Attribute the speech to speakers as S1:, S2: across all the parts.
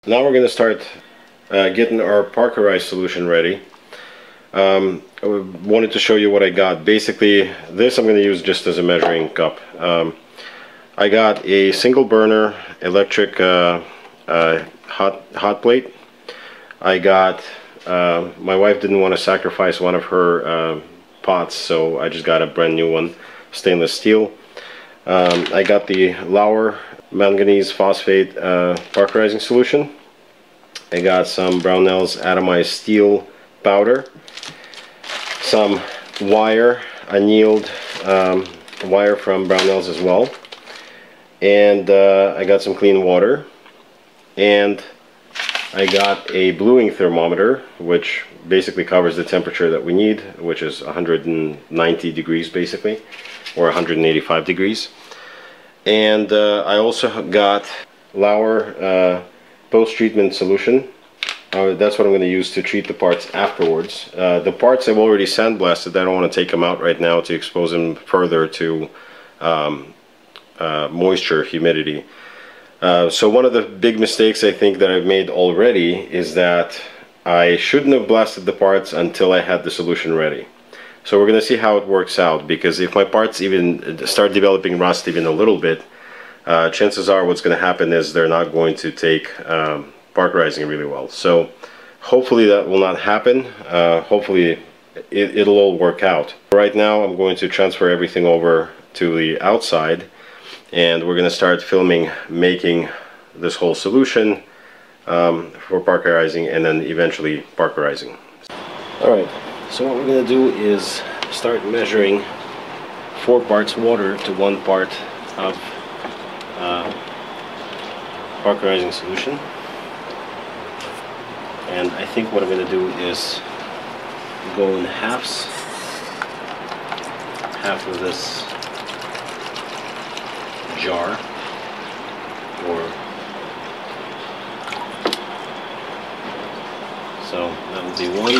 S1: Now we're going to start getting our Parkerized solution ready. I wanted to show you what I got. Basically, this I'm going to use just as a measuring cup. I got a single burner electric hot plate. I got, my wife didn't want to sacrifice one of her pots, so I just got a brand new one, stainless steel. I got the Lauer Manganese Phosphate Parkerizing solution. I got some Brownell's atomized steel powder, some wire, annealed wire from Brownell's as well, and I got some clean water, and I got a bluing thermometer, which basically covers the temperature that we need, which is 190 degrees basically, or 185 degrees. And I also got Lauer post-treatment solution. That's what I'm going to use to treat the parts afterwards. The parts I've already sandblasted. I don't want to take them out right now to expose them further to moisture, humidity. So one of the big mistakes I think that I've made already is that I shouldn't have blasted the parts until I had the solution ready. So we're going to see how it works out, because if my parts even start developing rust even a little bit, chances are what's going to happen is they're not going to take Parkerizing really well. So hopefully that will not happen. Hopefully it'll all work out. Right now I'm going to transfer everything over to the outside, and we're going to start filming making this whole solution for Parkerizing, and then eventually Parkerizing. Alright, so what we're going to do is start measuring 4 parts water to 1 part of Parkerizing solution. And I think what I'm going to do is go in halves. Half of this jar, or so that will be 1.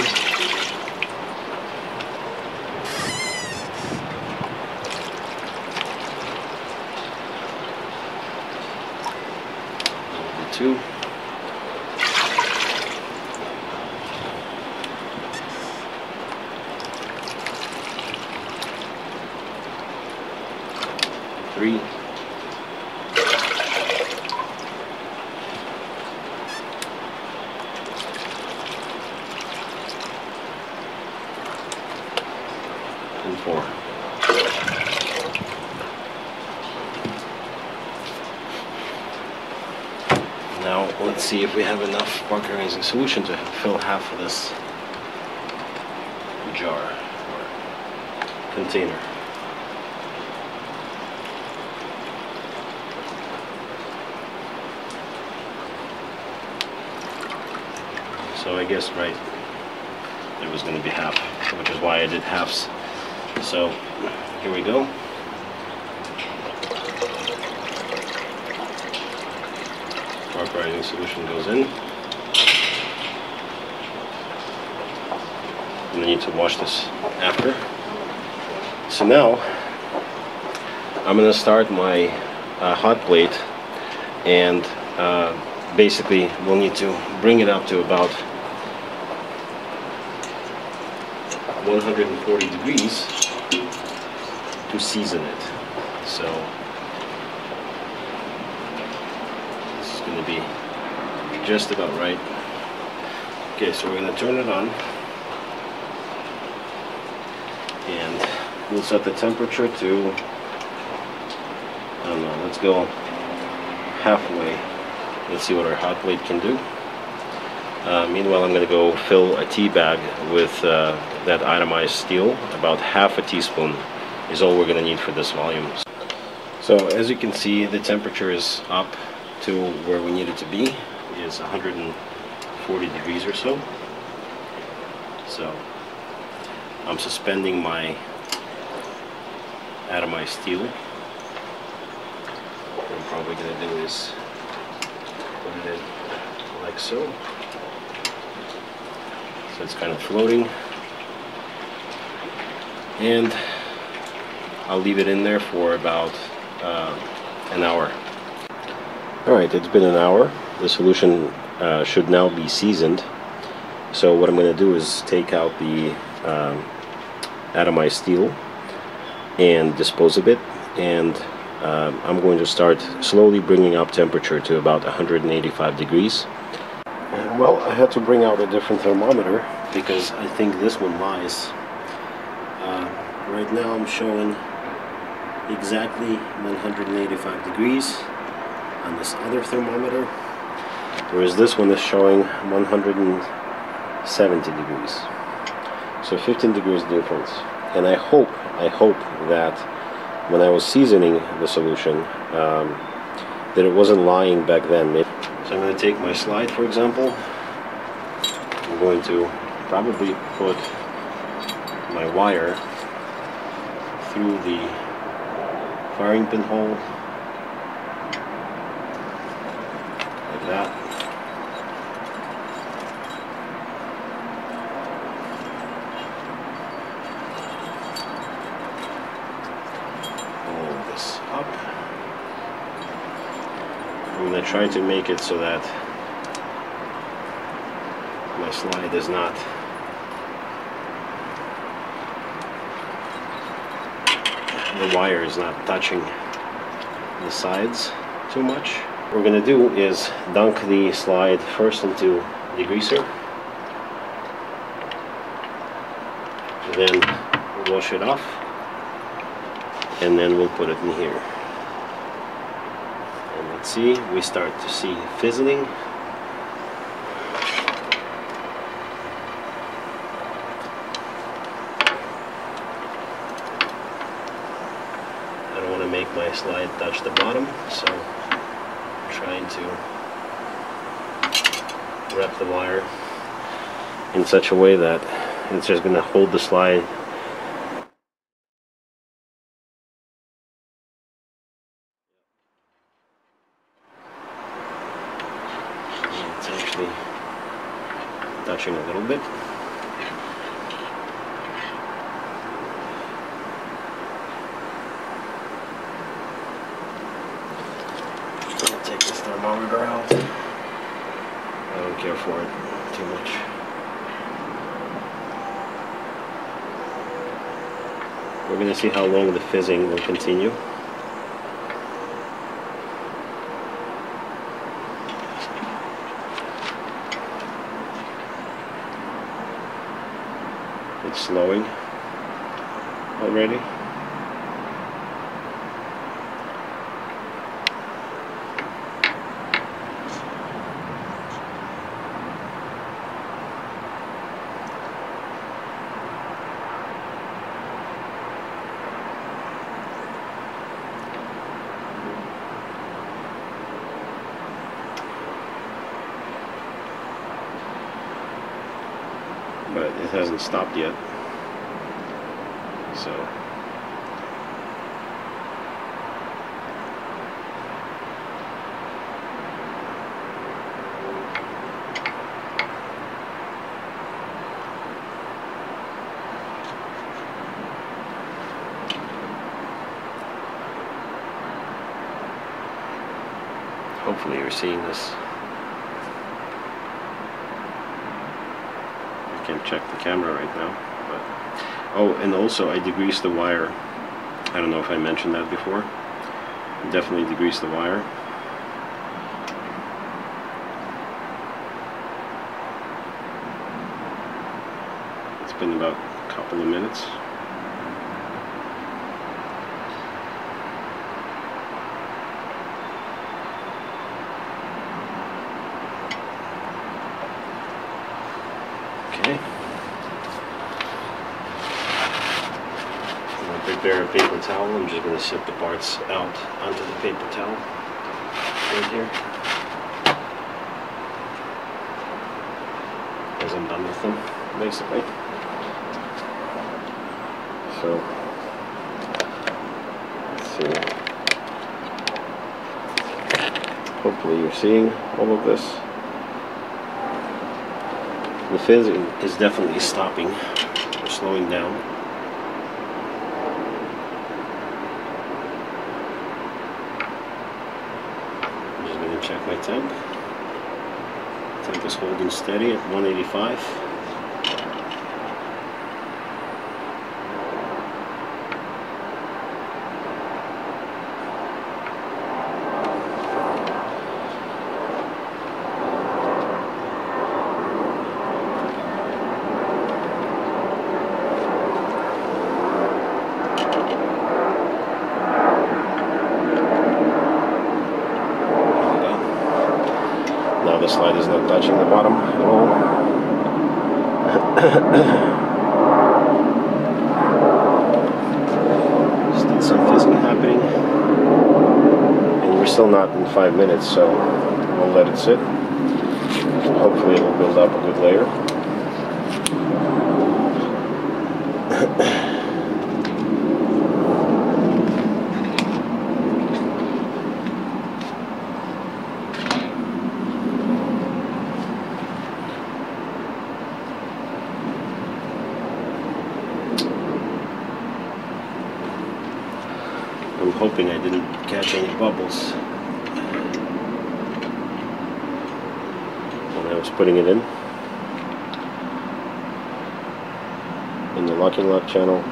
S1: That will be 2. 3. 4. Now let's see if we have enough Parkerizing solution to fill half of this jar or container. So I guess right, it was going to be half, which is why I did halves. So here we go. Parkerizing solution goes in. And I need to wash this after. So now I'm going to start my hot plate, and basically we'll need to bring it up to about 140 degrees to season it. So this is going to be just about right. Okay, so we're going to turn it on, and we'll set the temperature to, I don't know, let's go halfway. Let's see what our hot plate can do. Meanwhile, I'm going to go fill a tea bag with that atomized steel. About half a teaspoon is all we're going to need for this volume. So as you can see, the temperature is up to where we need it to be, is 140 degrees or so. So I'm suspending my atomized steel. What I'm probably going to do is put it in like so. So it's kind of floating, and I'll leave it in there for about an hour. Alright, it's been an hour. The solution should now be seasoned. So what I'm going to do is take out the atomized steel and dispose of it, and I'm going to start slowly bringing up temperature to about 185 degrees. And well, I had to bring out a different thermometer because I think this one lies. Right now I'm showing exactly 185 degrees on this other thermometer, whereas this one is showing 170 degrees. So 15 degrees difference. And I hope that when I was seasoning the solution, that it wasn't lying back then. So I'm going to take my slide, for example. I'm going to probably put my wire through the firing pin hole, like that. Hold this up. I'm going to try to make it so that my slide is not the wire is not touching the sides too much. What we're going to do is dunk the slide first into the greaser, then wash it off, and then we'll put it in here. And let's see, we start to see fizzling. Make my slide touch the bottom, so I'm trying to wrap the wire in such a way that it's just going to hold the slide. It's actually touching a little bit. Take this thermometer out. I don't care for it too much. We're going to see how long the fizzing will continue. It's slowing already. But it hasn't stopped yet, so hopefully you're seeing this. Can't check the camera right now, but oh, and also I degreased the wire. I don't know if I mentioned that before. Definitely degreased the wire. It's been about a couple of minutes. Okay. I'm going to prepare a paper towel. I'm just going to set the parts out onto the paper towel right here as I'm done with them, basically. So, let's see. Hopefully you're seeing all of this. The fizzing is definitely stopping or slowing down. I'm just going to check my temp. Temp is holding steady at 185. Now the slide is not touching the bottom at all. Still some fizzing happening. And we're still not in 5 minutes, so we'll let it sit. Hopefully it will build up a good layer. I'm hoping I didn't catch any bubbles when I was putting it in the locking lug channel,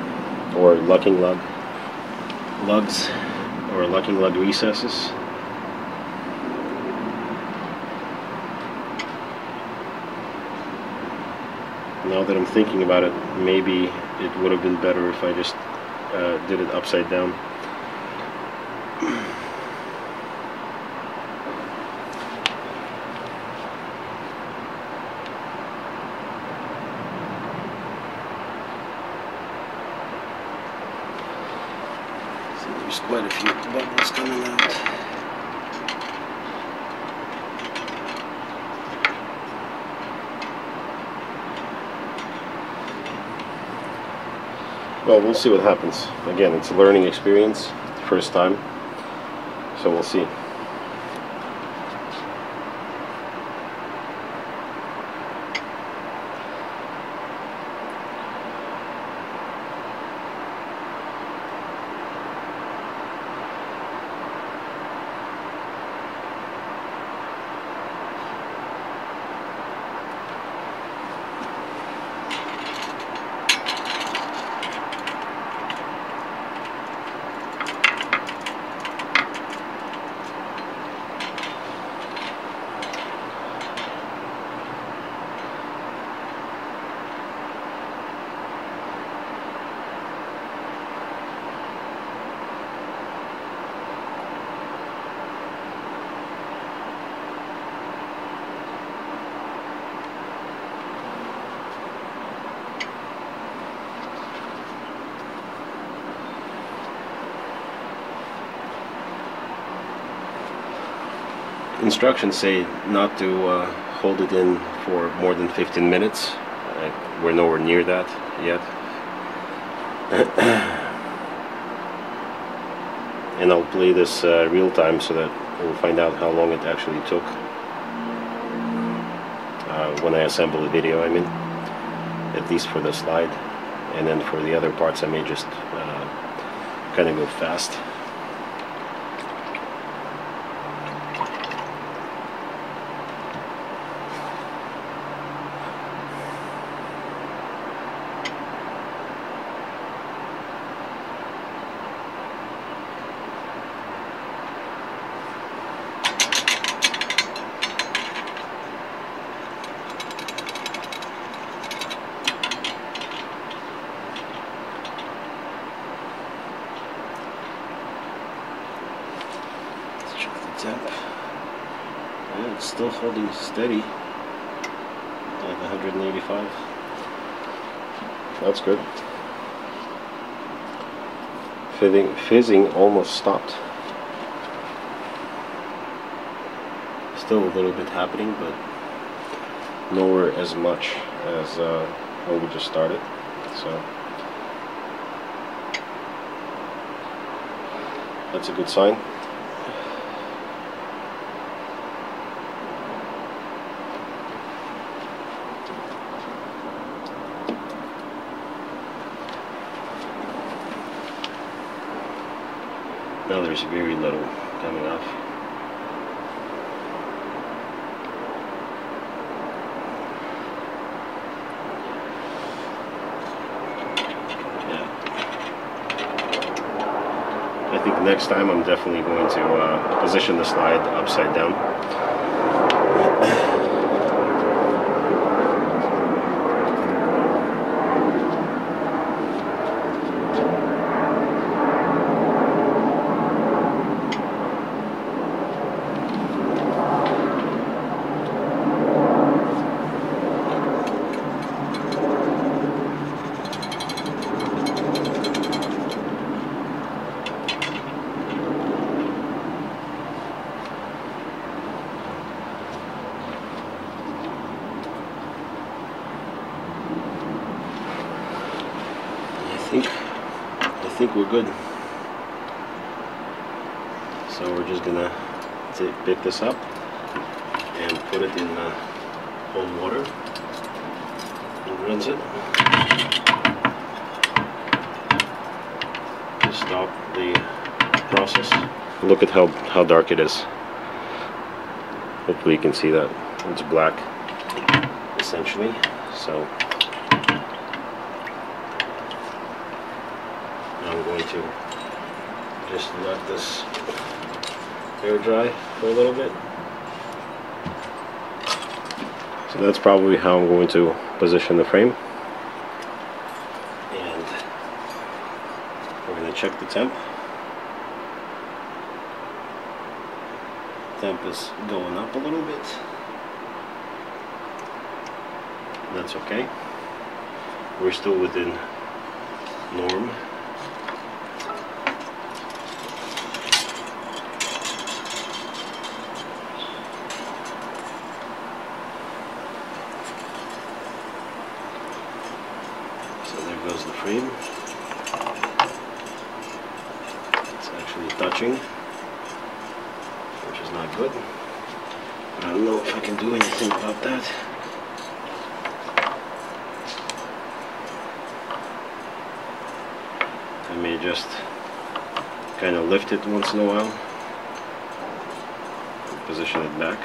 S1: or locking lug lugs, or locking lug recesses. Now that I'm thinking about it, maybe it would have been better if I just did it upside down. There's quite a few bubbles coming out. Well, we'll see what happens. Again, it's a learning experience, first time, so we'll see. Instructions say not to hold it in for more than 15 minutes. We're nowhere near that yet. And I'll play this real time so that we'll find out how long it actually took when I assemble the video, I mean, at least for the slide. And then for the other parts I may just kind of go fast. Temp. Yeah, it's still holding steady at 185. That's good. Fizzing almost stopped. Still a little bit happening, but nowhere as much as when we just started. So that's a good sign. Now there's very little coming off. think next time I'm definitely going to position the slide upside down. I think we're good. So we're just gonna pick this up and put it in cold water and rinse it. To stop the process. Look at how dark it is. Hopefully you can see that. It's black, essentially. So I'm going to just let this air dry for a little bit. So that's probably how I'm going to position the frame. And we're going to check the temp. Temp is going up a little bit. That's okay. We're still within norm. There goes the frame. It's actually touching, which is not good. But I don't know if I can do anything about that. I may just kind of lift it once in a while and position it back.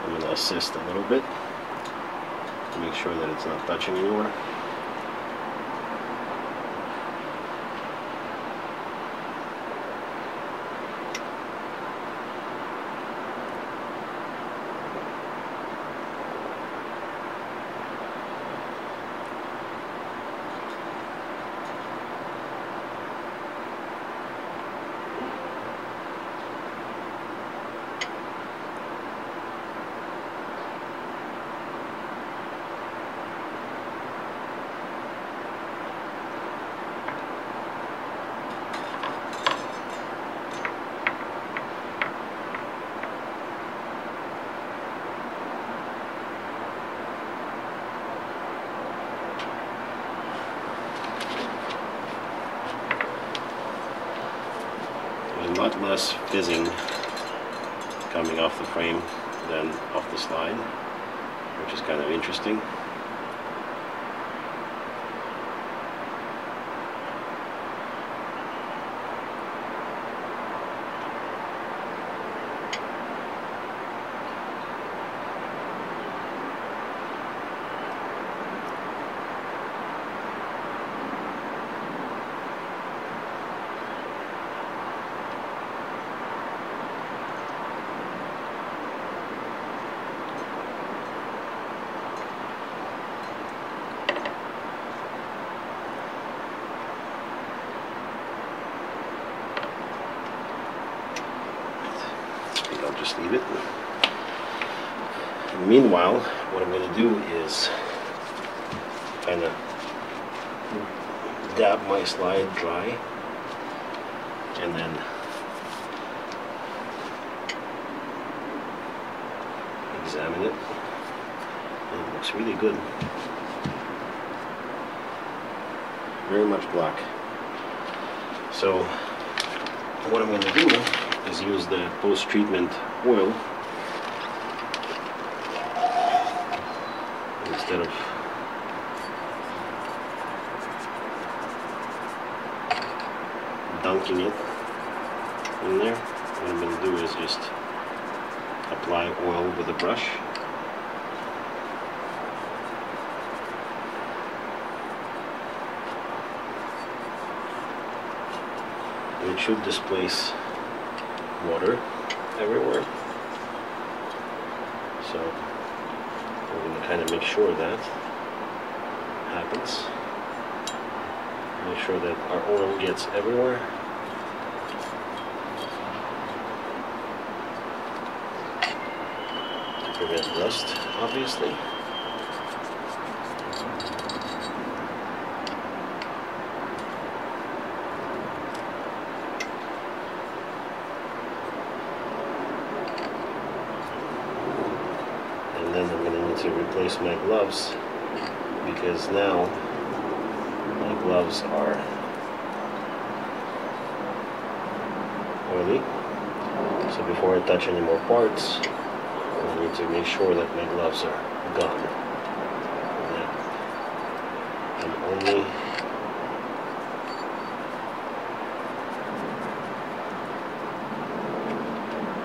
S1: I'm going to assist a little bit to make sure that it's not touching anywhere. There's a lot less fizzing coming off the frame than off the slide, which is kind of interesting. I'll just leave it. Meanwhile, what I'm going to do is kind of dab my slide dry and then examine it. And it looks really good. Very much black. So what I'm going to do is use the post-treatment oil instead of dunking it in there. What I'm going to do is just apply oil with a brush. It should displace water everywhere. So we're going to kind of make sure that happens. Make sure that our oil gets everywhere. To prevent rust, obviously. And then I'm going to need to replace my gloves because now my gloves are oily. So before I touch any more parts, I need to make sure that my gloves are gone. And that I'm only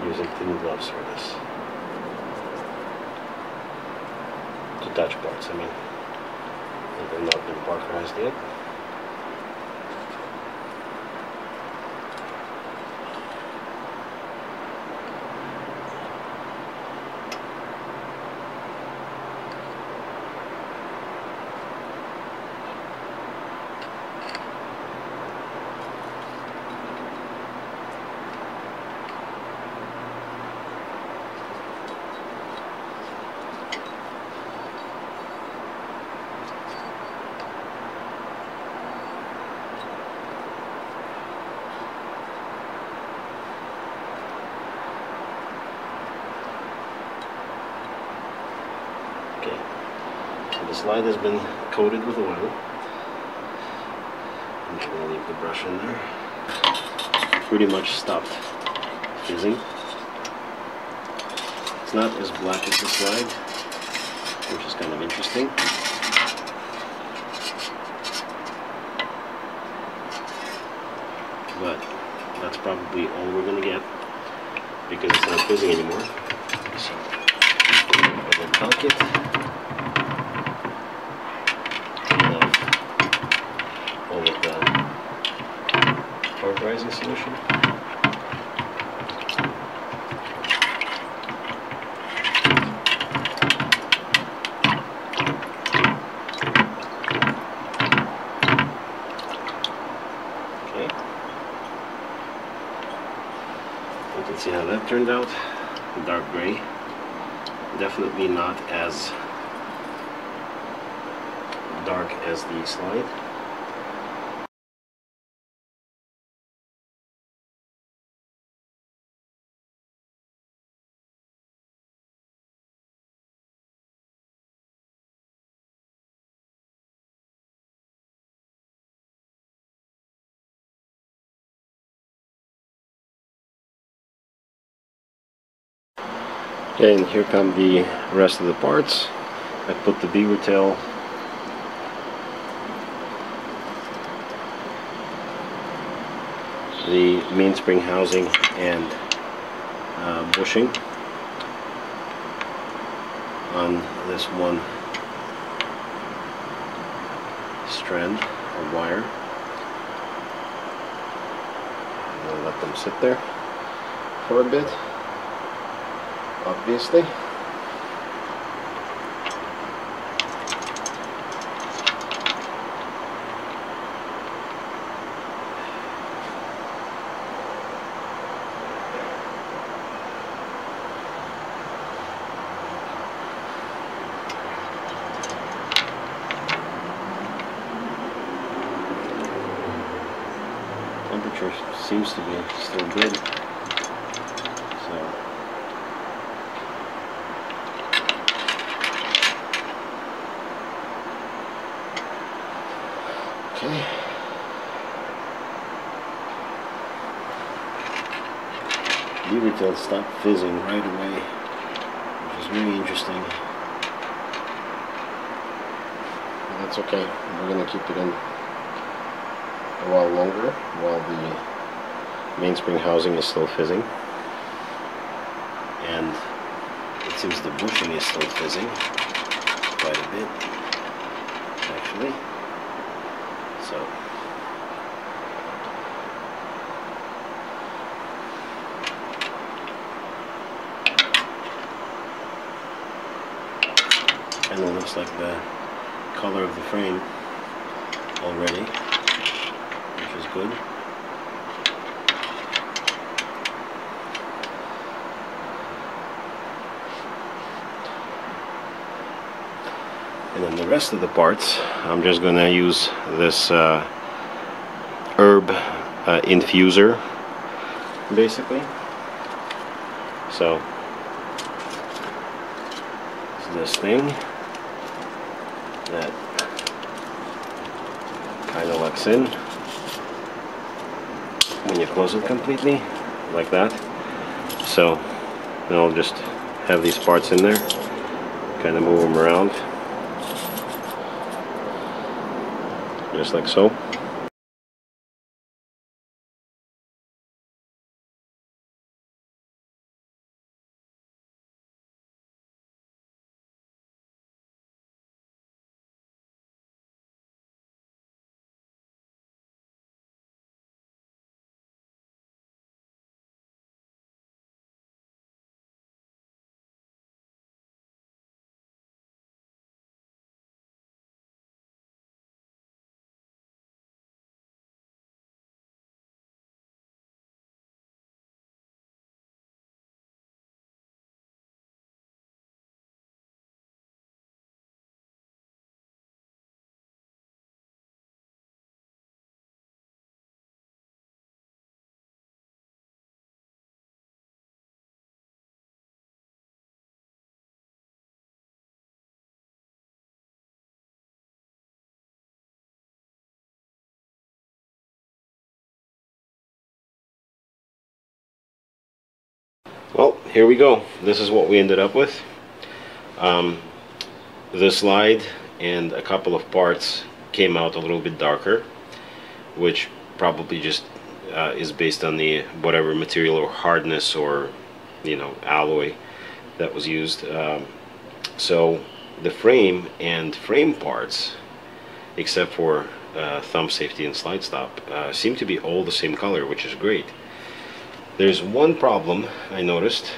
S1: using thin gloves for this. To touch parts, I mean. They've not been parkerized yet. Okay, so the slide has been coated with oil. I'm just going to leave the brush in there. Pretty much stopped fizzing. It's not as black as the slide, which is kind of interesting. But that's probably all we're going to get because it's not fizzing anymore. So I will dunk it. All of the parkerizing solution. Okay. You can see how that turned out. Dark gray. Definitely not as dark as the slide. Okay, and here come the rest of the parts. I put the beaver tail the mainspring housing and bushing on this one strand of wire. I'm going to let them sit there for a bit, obviously. seems to be still good. So okay. Leave it till it stops fizzing right away, which is really interesting. But that's okay. We're gonna keep it in a while longer while the mainspring housing is still fizzing, and it seems the bushing is still fizzing quite a bit actually. So kind of looks like the color of the frame already, which is good. And then the rest of the parts, I'm just going to use this herb infuser, basically. So it's this thing that kind of locks in when you close it completely, like that. So then I'll just have these parts in there, kind of move them around, just like so. Well, here we go. This is what we ended up with. The slide and a couple of parts came out a little bit darker, which probably just is based on the whatever material or hardness or, you know, alloy that was used. So the frame and frame parts, except for thumb safety and slide stop, seem to be all the same color, which is great. There's one problem I noticed,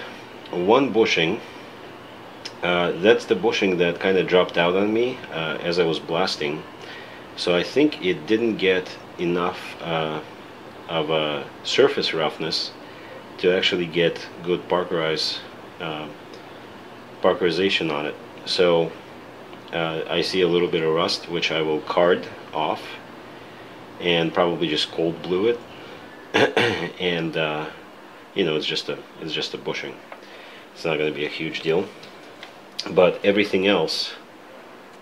S1: one bushing. That's the bushing that kind of dropped out on me as I was blasting. So I think it didn't get enough of a surface roughness to actually get good parkerization on it. So I see a little bit of rust, which I will card off and probably just cold blue it. And you know, it's just a bushing. It's not going to be a huge deal, but everything else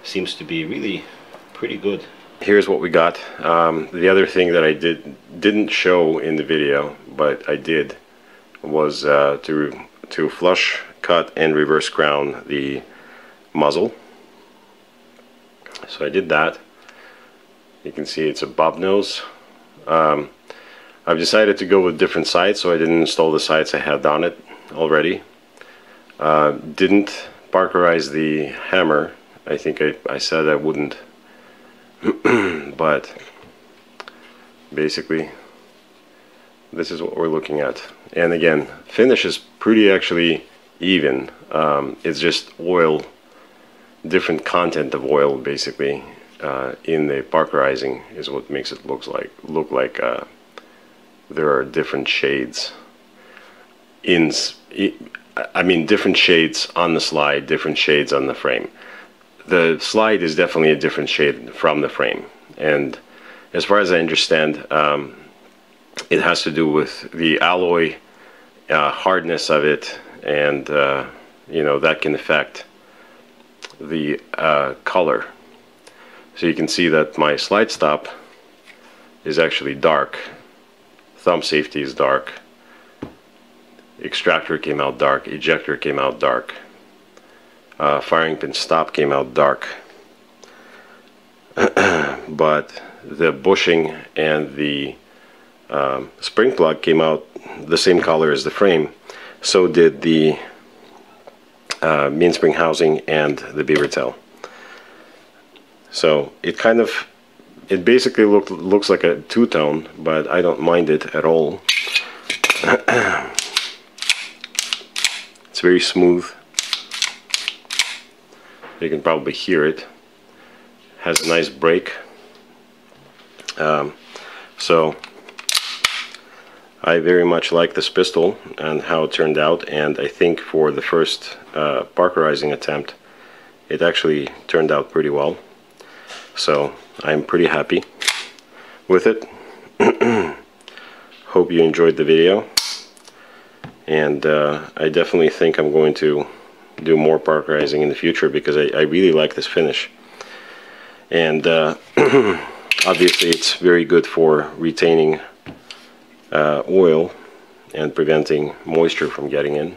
S1: seems to be really pretty good. Here's what we got. The other thing that I didn't show in the video, but I did, was to flush cut and reverse crown the muzzle. So I did that. You can see it's a bob nose. I've decided to go with different sights, so I didn't install the sights I had on it already. Didn't parkerize the hammer. I think I said I wouldn't. But basically this is what we're looking at. And again, finish is pretty actually even. It's just oil, different content of oil basically in the parkerizing is what makes it look like there are different shades I mean different shades on the slide, different shades on the frame. The slide is definitely a different shade from the frame, and as far as I understand, it has to do with the alloy hardness of it, and you know, that can affect the color. So you can see that my slide stop is actually dark, thumb safety is dark, extractor came out dark, ejector came out dark, firing pin stop came out dark, but the bushing and the spring plug came out the same color as the frame. So did the mainspring housing and the beaver tail. So it kind of, it basically looks like a two-tone, but I don't mind it at all. It's very smooth. You can probably hear it. Has a nice break. So I very much like this pistol and how it turned out, and I think for the first parkerizing attempt it actually turned out pretty well. So I'm pretty happy with it. Hope you enjoyed the video, and I definitely think I'm going to do more parkerizing in the future because I really like this finish. And obviously it's very good for retaining oil and preventing moisture from getting in.